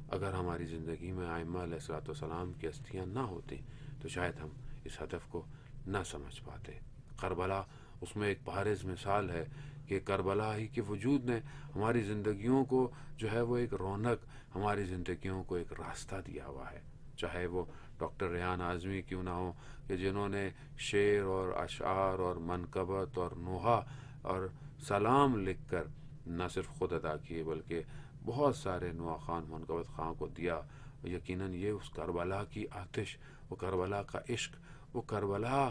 Speaker 1: اگر ہماری زندگی میں ائمہ علیہ الصلوۃ والسلام کی ہستیاں نہ ہوتی تو شاید ہم اس ہدف کو نہ سمجھ پاتے۔ کربلا اس میں ایک بارز مثال ہے کہ کربلا ہی کے وجود نے ہماری زندگیوں کو جو ہے وہ ایک رونق، ہماری زندگیوں کو ایک راستہ دیا ہوا ہے۔ چاہے وہ ڈاکٹر ریحان اعظمی کیوں نہ ہوں کہ جنہوں نے شعر اور اشعار اور منقبت اور نوحہ اور سلام لکھ کر نہ صرف خود ادا کیے بلکہ بہت سارے نوحہ خان منقبت خان کو دیا۔ یقیناً یہ اس کربلا کی آتش، وہ کربلا کا عشق، وہ کربلا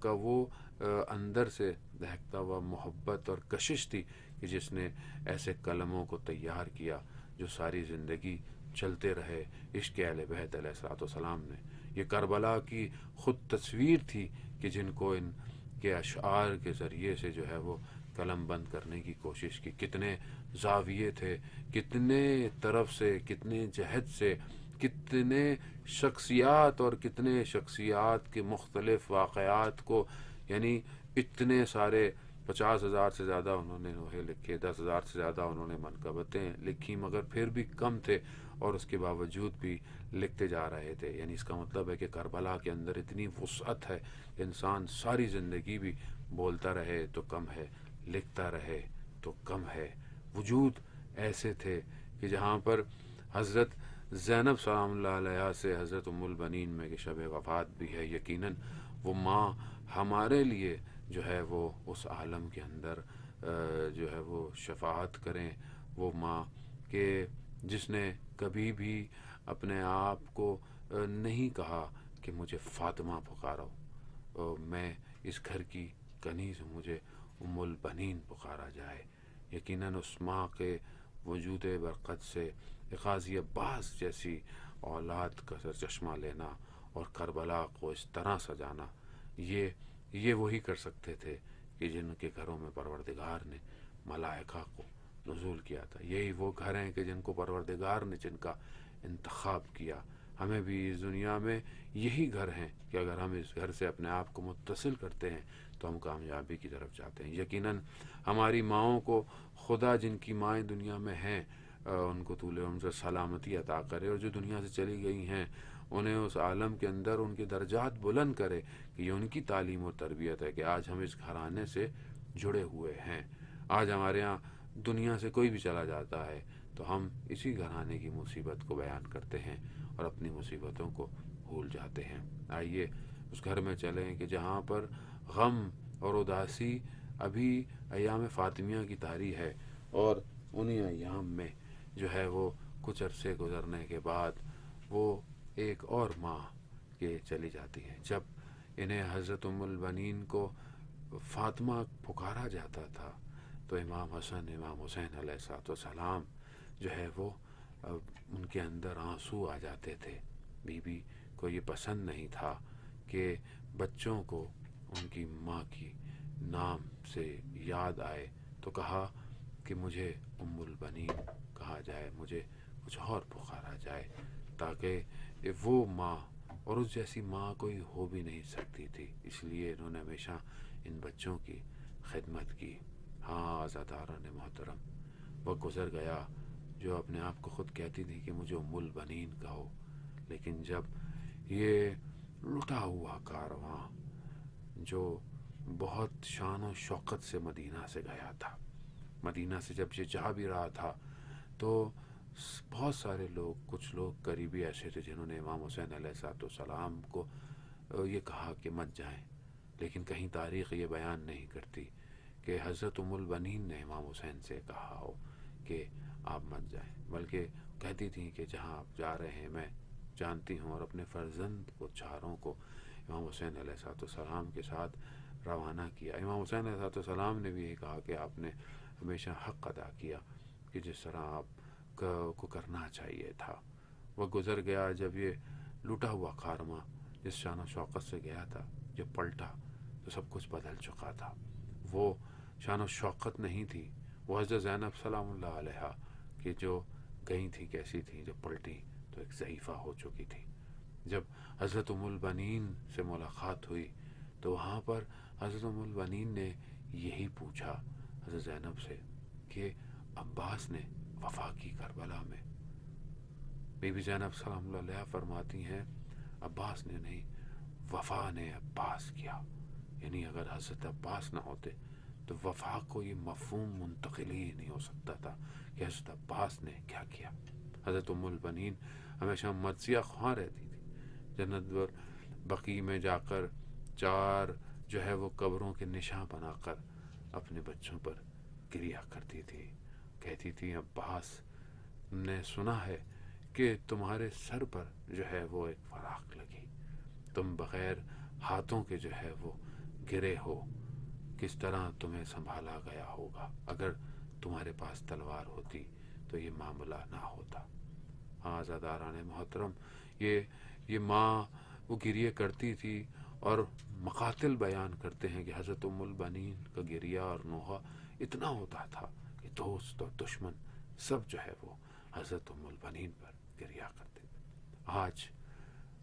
Speaker 1: کا وہ اندر سے دہکتا ہوا محبت اور کشش تھی کہ جس نے ایسے کلموں کو تیار کیا جو ساری زندگی چلتے رہے عشق اہل بیت علیہ الصلوۃ والسلام میں۔ یہ کربلا کی خود تصویر تھی کہ جن کو ان کے اشعار کے ذریعے سے جو ہے وہ قلم بند کرنے کی کوشش کی۔ کتنے زاویے تھے، کتنے طرف سے، کتنے جہت سے، کتنے شخصیات اور کتنے شخصیات کے مختلف واقعات کو، یعنی اتنے سارے 50,000 سے زیادہ انہوں نے نوحے لکھے، 10,000 سے زیادہ انہوں نے منقبتیں لکھی، مگر پھر بھی کم تھے اور اس کے باوجود بھی لکھتے جا رہے تھے۔ یعنی اس کا مطلب ہے کہ کربلا کے اندر اتنی وسعت ہے، انسان ساری زندگی بھی بولتا رہے تو کم ہے، لکھتا رہے تو کم ہے۔ وجود ایسے تھے کہ جہاں پر حضرت زینب سلام اللہ علیہ سے حضرت ام البنین میں کہ شب وفات بھی ہے، یقیناً وہ ماں ہمارے لیے جو ہے وہ اس عالم کے اندر جو ہے وہ شفاعت کریں۔ وہ ماں کہ جس نے کبھی بھی اپنے آپ کو نہیں کہا کہ مجھے فاطمہ پکارو، میں اس گھر کی کنیز ہوں، مجھے ام البنین پکارا جائے۔ یقیناً اس ماں کے وجود برکت سے غازی عباس جیسی اولاد کا سرچشمہ لینا اور کربلا کو اس طرح سجانا، یہ وہی کر سکتے تھے کہ جن کے گھروں میں پروردگار نے ملائکہ کو نزول کیا تھا۔ یہی وہ گھر ہیں کہ جن کو پروردگار نے جن کا انتخاب کیا۔ ہمیں بھی اس دنیا میں یہی گھر ہیں کہ اگر ہم اس گھر سے اپنے آپ کو متصل کرتے ہیں تو ہم کامیابی کی طرف جاتے ہیں۔ یقیناً ہماری ماؤں کو خدا جن کی مائیں دنیا میں ہیں ان کو طول عمر سے سلامتی عطا کرے، اور جو دنیا سے چلی گئی ہیں انہیں اس عالم کے اندر ان کے درجات بلند کرے کہ یہ ان کی تعلیم اور تربیت ہے کہ آج ہم اس گھرانے سے جڑے ہوئے ہیں۔ آج ہمارے ہاں دنیا سے کوئی بھی چلا جاتا ہے تو ہم اسی گھرانے کی مصیبت کو بیان کرتے ہیں اور اپنی مصیبتوں کو بھول جاتے ہیں۔ آئیے اس گھر میں چلیں کہ جہاں پر غم اور اداسی ابھی ایام فاطمیہ کی طاری ہے، اور انہی ایام میں جو ہے وہ کچھ عرصے گزرنے کے بعد وہ ایک اور ماں کے چلی جاتی ہے۔ جب انہیں حضرت ام البنین کو فاطمہ پکارا جاتا تھا تو امام حسن امام حسین علیہ الصلوۃ والسلام جو ہے وہ ان کے اندر آنسو آ جاتے تھے۔ بی بی کو یہ پسند نہیں تھا کہ بچوں کو ان کی ماں کی نام سے یاد آئے، تو کہا کہ مجھے ام البنین کہا جائے، مجھے کچھ اور پکارا جائے، تاکہ وہ ماں، اور اس جیسی ماں کوئی ہو بھی نہیں سکتی تھی۔ اس لیے انہوں نے ہمیشہ ان بچوں کی خدمت کی۔ ہاں عزاداران محترم، وقت گزر گیا جو اپنے آپ کو خود کہتی تھی کہ مجھے ام البنین کہو، لیکن جب یہ لٹا ہوا کارواں جو بہت شان و شوقت سے مدینہ سے گیا تھا، مدینہ سے جب یہ جا بھی رہا تھا تو بہت سارے لوگ، کچھ لوگ قریبی ایسے تھے جنہوں نے امام حسین علیہ السلام کو یہ کہا کہ مت جائیں، لیکن کہیں تاریخ یہ بیان نہیں کرتی کہ حضرت ام البنین نے امام حسین سے کہا ہو کہ آپ مت جائیں، بلکہ کہتی تھیں کہ جہاں آپ جا رہے ہیں میں جانتی ہوں، اور اپنے فرزند کو چاروں کو امام حسین علیہ السلام کے ساتھ روانہ کیا۔ امام حسین علیہ السلام نے بھی یہ کہا کہ آپ نے ہمیشہ حق ادا کیا کہ جس طرح آپ کو کرنا چاہیے تھا۔ وہ گزر گیا جب یہ لوٹا ہوا خارمہ جس شان و شوقت سے گیا تھا، جب پلٹا تو سب کچھ بدل چکا تھا۔ وہ شان و شوقت نہیں تھی، وہ حضرت زینب سلام اللہ علیہا کہ جو گئی تھی کیسی تھی، جب پلٹی تو ایک ضعیفہ ہو چکی تھی۔ جب حضرت ام البنین سے ملاقات ہوئی تو وہاں پر حضرت ام البنین نے یہی پوچھا حضرت زینب سے کہ عباس نے وفا کی کربلا میں؟ بی بی زینب سلام اللہ علیہا فرماتی ہیں عباس نے نہیں، وفا نے عباس کیا۔ یعنی اگر حضرت عباس نہ ہوتے تو وفا کو یہ مفہوم منتقل ہی نہیں ہو سکتا تھا کہ حضرت عباس نے کیا کیا۔ حضرت ام البنین ہمیشہ مرثیہ خواں رہتی تھی، جنت بقیع میں جا کر 4 جو ہے وہ قبروں کے نشاں بنا کر اپنے بچوں پر گریا کرتی تھی، کہتی تھی عباس نے سنا ہے کہ تمہارے سر پر جو ہے وہ ایک فراق لگی، تم بغیر ہاتھوں کے جو ہے وہ گرے ہو، کس طرح تمہیں سنبھالا گیا ہوگا، اگر تمہارے پاس تلوار ہوتی تو یہ معاملہ نہ ہوتا۔ ہاں عزاداران محترم، یہ ماں وہ گریے کرتی تھی اور مقاتل بیان کرتے ہیں کہ حضرت ام البنین کا گریہ اور نوحہ اتنا ہوتا تھا کہ دوست اور دشمن سب جو ہے وہ حضرت ام البنین پر گریہ کرتے تھے۔ آج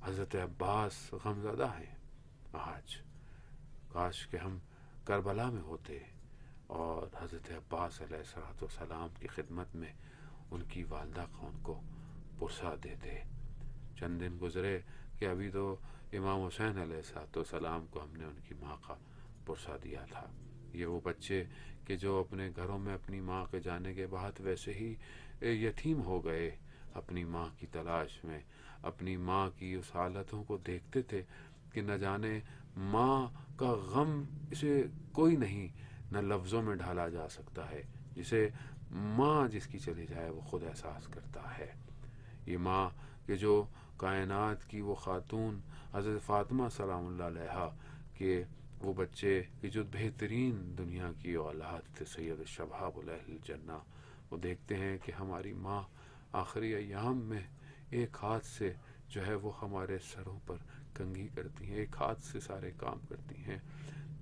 Speaker 1: حضرت عباس غمزدہ ہیں، آج کاش کہ ہم کربلا میں ہوتے اور حضرت عباس علیہ السلام کی خدمت میں ان کی والدہ کا ان کو پرسہ دیتے۔ چند دن گزرے کہ ابھی تو امام حسین علیہ السلام کو ہم نے ان کی ماں کا پرسہ دیا تھا۔ یہ وہ بچے کہ جو اپنے گھروں میں اپنی ماں کے جانے کے بعد ویسے ہی یتیم ہو گئے، اپنی ماں کی تلاش میں، اپنی ماں کی اس حالتوں کو دیکھتے تھے کہ نہ جانے ماں کا غم اسے کوئی نہیں نہ لفظوں میں ڈھالا جا سکتا ہے، جسے ماں جس کی چلی جائے وہ خود احساس کرتا ہے۔ یہ ماں کہ جو کائنات کی وہ خاتون حضرت فاطمہ سلام اللہ علیہا کہ وہ بچے کہ جو بہترین دنیا کی اولاد تھے، سید الشباب اہل الجنہ، وہ دیکھتے ہیں کہ ہماری ماں آخری ایام میں ایک ہاتھ سے جو ہے وہ ہمارے سروں پر کنگھی کرتی ہیں، ایک ہاتھ سے سارے کام کرتی ہیں،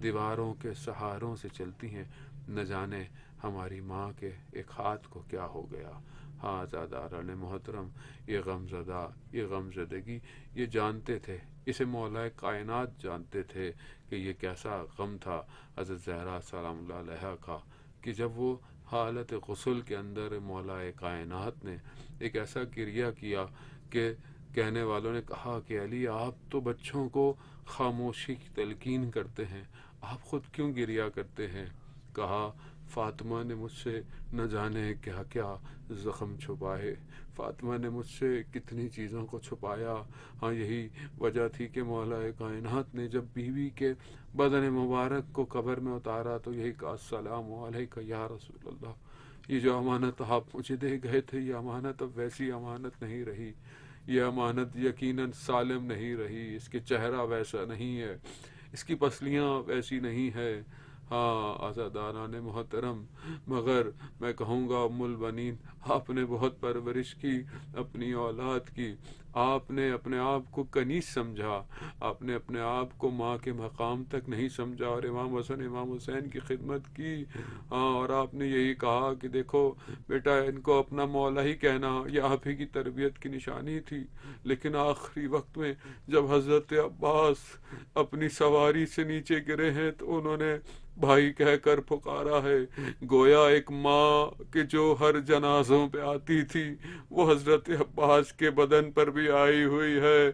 Speaker 1: دیواروں کے سہاروں سے چلتی ہیں، نہ جانے ہماری ماں کے ایک ہاتھ کو کیا ہو گیا۔ ہاں عزاداران محترم، یہ غمزدہ، یہ غمزدگی یہ جانتے تھے، اسے مولا کائنات جانتے تھے کہ یہ کیسا غم تھا حضرت زہرا سلام اللہ علیہا کا، کہ جب وہ حالت غسل کے اندر مولا کائنات نے ایک ایسا گریہ کیا کہ کہنے والوں نے کہا کہ علی آپ تو بچوں کو خاموشی کی تلقین کرتے ہیں، آپ خود کیوں گریہ کرتے ہیں؟ کہا فاطمہ نے مجھ سے نہ جانے کیا کیا زخم چھپائے، فاطمہ نے مجھ سے کتنی چیزوں کو چھپایا۔ ہاں یہی وجہ تھی کہ مولا کائنات نے جب بیوی کے بدن مبارک کو قبر میں اتارا تو یہی کہا السلام علیکہ یا رسول اللہ، یہ جو امانت آپ مجھے دے گئے تھے یہ امانت اب ویسی امانت نہیں رہی، یہ امانت یقیناً سالم نہیں رہی، اس کے چہرہ ویسا نہیں ہے، اس کی پسلیاں ویسی نہیں ہے۔ ہاں عزاداران محترم، مگر میں کہوں گا ام البنین آپ نے بہت پرورش کی اپنی اولاد کی، آپ نے اپنے آپ کو کنیز سمجھا، آپ نے اپنے آپ کو ماں کے مقام تک نہیں سمجھا اور امام حسن امام حسین کی خدمت کی۔ ہاں اور آپ نے یہی کہا کہ دیکھو بیٹا ان کو اپنا مولا ہی کہنا، یہ آپ ہی کی تربیت کی نشانی تھی۔ لیکن آخری وقت میں جب حضرت عباس اپنی سواری سے نیچے گرے ہیں تو انہوں نے بھائی کہہ کر پکارا ہے، گویا ایک ماں کہ جو ہر جنازوں پہ آتی تھی وہ حضرت عباس کے بدن پر بھی آئی ہوئی ہے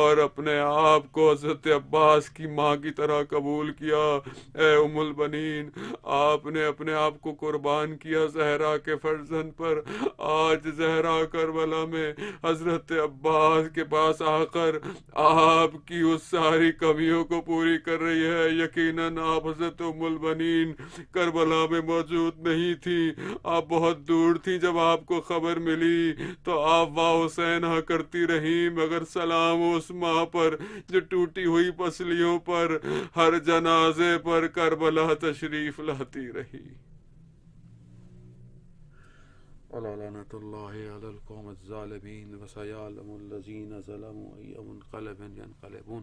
Speaker 1: اور اپنے آپ کو حضرت عباس کی ماں کی طرح قبول کیا۔ اے ام البنین، آپ نے اپنے آپ کو قربان کیا زہرا کے فرزند پر، آج زہرا کربلا میں حضرت عباس کے پاس آ کر آپ کی اس ساری کمیوں کو پوری کر رہی ہے۔ یقیناً آپ حضرت ام البنین کربلا میں موجود نہیں تھی، آپ بہت دور تھی، جب آپ کو خبر ملی تو آپ واہ حسین کرتی رہیں، مگر سلام اس ماں پر جو ٹوٹی ہوئی پسلیوں پر ہر جنازے پر کربلا تشریف لاتی رہی۔ ولا لعنة الله على القوم الظالمين وسيعلم الذين ظلموا أي منقلب ينقلبون۔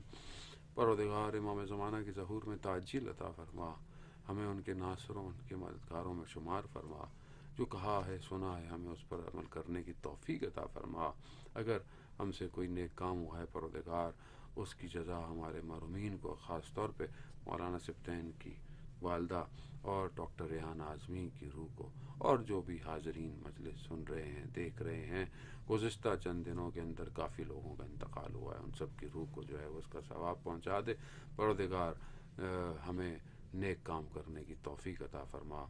Speaker 1: پروردگار امام زمانہ کی ظہور میں تعجیل عطا فرما، ہمیں ان کے ناصروں ان کے مددگاروں میں شمار فرما، جو کہا ہے سنا ہے ہمیں اس پر عمل کرنے کی توفیق عطا فرما۔ اگر ہم سے کوئی نیک کام ہوا ہے پروردگار، اس کی جزا ہمارے مرحومین کو، خاص طور پہ مولانا سبطین کی والدہ اور ڈاکٹر ریحان اعظمی کی روح کو، اور جو بھی حاضرین مجلس سن رہے ہیں دیکھ رہے ہیں، گزشتہ چند دنوں کے اندر کافی لوگوں کا انتقال ہوا ہے، ان سب کی روح کو جو ہے اس کا ثواب پہنچا دے۔ پروردگار ہمیں نیک کام کرنے کی توفیق عطا فرما،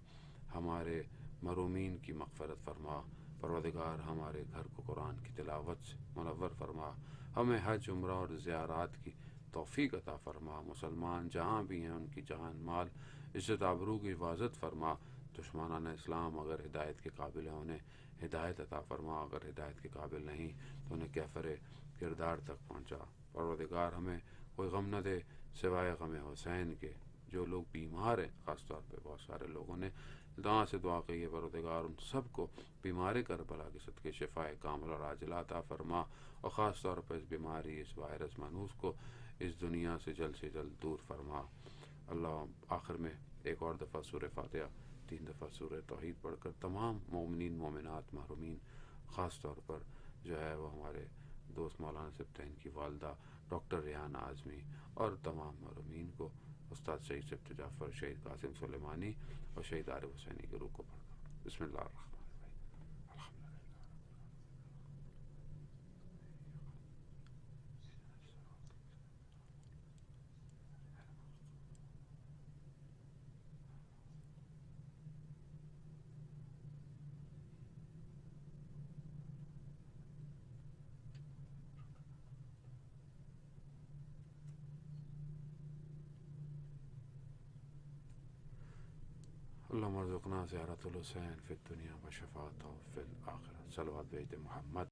Speaker 1: ہمارے مرحومین کی مغفرت فرما۔ پروردگار ہمارے گھر کو قرآن کی تلاوت سے منور فرما، ہمیں حج عمرہ اور زیارات کی توفیق عطا فرما۔ مسلمان جہاں بھی ہیں ان کی جان مال عزت آبرو کی حفاظت فرما۔ دشمنان اسلام اگر ہدایت کے قابل ہیں انہیں ہدایت عطا فرما، اگر ہدایت کے قابل نہیں تو انہیں کیفر کردار تک پہنچا۔ پروردگار ہمیں کوئی غم نہ دے سوائے غم حسین کے۔ جو لوگ بیمار ہیں، خاص طور پہ بہت سارے لوگوں نے دعا سے دعا کی ہے، پروردگار ان سب کو بیمار کربلا کے صدقے شفائے کامل اور عاجلہ عطا فرما، اور خاص طور پر اس بیماری، اس وائرس منحوس کو اس دنیا سے جلد دور فرما۔ اللہ آخر میں ایک اور دفعہ سورہ فاتحہ، 3 دفعہ سورہ توحید پڑھ کر تمام مومنین مومنات محرومین، خاص طور پر جو ہے وہ ہمارے دوست مولانا سبطین کی والدہ ڈاکٹر ریحان اعظمی اور تمام محرومین کو، استاد شہید سبت جعفر، شہید قاسم سلیمانی اور شہید عارف حسینی کے روح کو پڑھ کر بسم اللہ الرحمن اللهم ارزقنا زیارت الحسین فی الدنیا و شفاعتہ فی الآخرہ۔ صلوات بھیجتے محمد